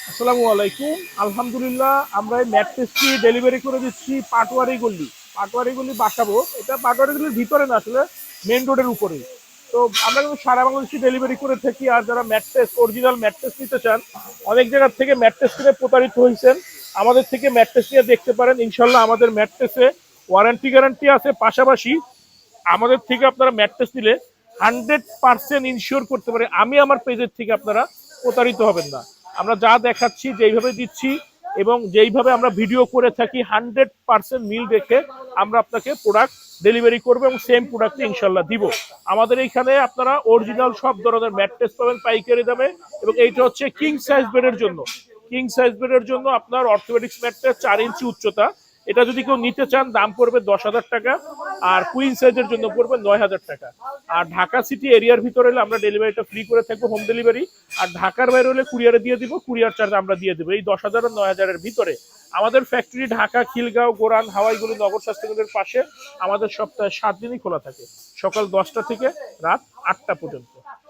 আসসালামু আলাইকুম। আলহামদুলিল্লাহ আমরা এই ম্যাট্রেসটি ডেলিভারি করে দিচ্ছি পাটোয়ারি গলি বাসাবো। এটা পাটোয়ারি গলির ভিতরে না, আসলে মেন রোডের উপরেই। তো আমরা কিন্তু সারা বাংলাদেশে ডেলিভারি করে থাকি। আর যারা ম্যাট্রেস অরিজিনাল ম্যাট্রেস নিতে চান, অনেক জায়গার থেকে ম্যাট্রেস কিনে প্রতারিত হয়েছেন, আমাদের থেকে ম্যাট্রেস নিয়ে দেখতে পারেন। ইনশাল্লাহ আমাদের ম্যাট্রেসে ওয়ারেন্টি গ্যারান্টি আছে। পাশাপাশি আমাদের থেকে আপনারা ম্যাট্রেস নিলে 100% ইনশিওর করতে পারে আমি আমার পেজের থেকে আপনারা প্রতারিত হবেন না। আমরা যা দেখাচ্ছি যেইভাবে দিচ্ছি এবং যেইভাবে আমরা ভিডিও করে থাকি 100% মিল রেখে আমরা আপনাকে প্রোডাক্ট ডেলিভারি করবো এবং সেম প্রোডাক্ট ইনশাল্লাহ দিব। আমাদের এইখানে আপনারা অরিজিনাল সব ধরনের ম্যাট্রেস পাবেন পাইকারি দামে। এবং এইটা হচ্ছে কিং সাইজ বেডের জন্য আপনার অর্থোপেডিক্স ম্যাট্রেস 4 ইঞ্চি উচ্চতা। এটা যদি কেউ নিতে চান দাম পড়বে 10,000 টাকা, আর কুইন সাইজের জন্য পড়বে 9,000 টাকা। আর ঢাকা সিটি এরিয়ার ভিতরে হলে আমরা ডেলিভারিটা ফ্রি করে থাকবো, হোম ডেলিভারি। আর ঢাকার বাইরে হলে কুরিয়ারে দিয়ে দিব, কুরিয়ার চার্জ আমরা দিয়ে দেবো। এই 10,000 আর 9,000-এর ভিতরে আমাদের ফ্যাক্টরি ঢাকা, খিলগাঁও, গোরান, হাওয়াইগুলি নগর স্বাস্থ্যকেন্দ্রের পাশে। আমাদের সপ্তাহে 7 দিনই খোলা থাকে, সকাল 10টা থেকে রাত 8টা পর্যন্ত।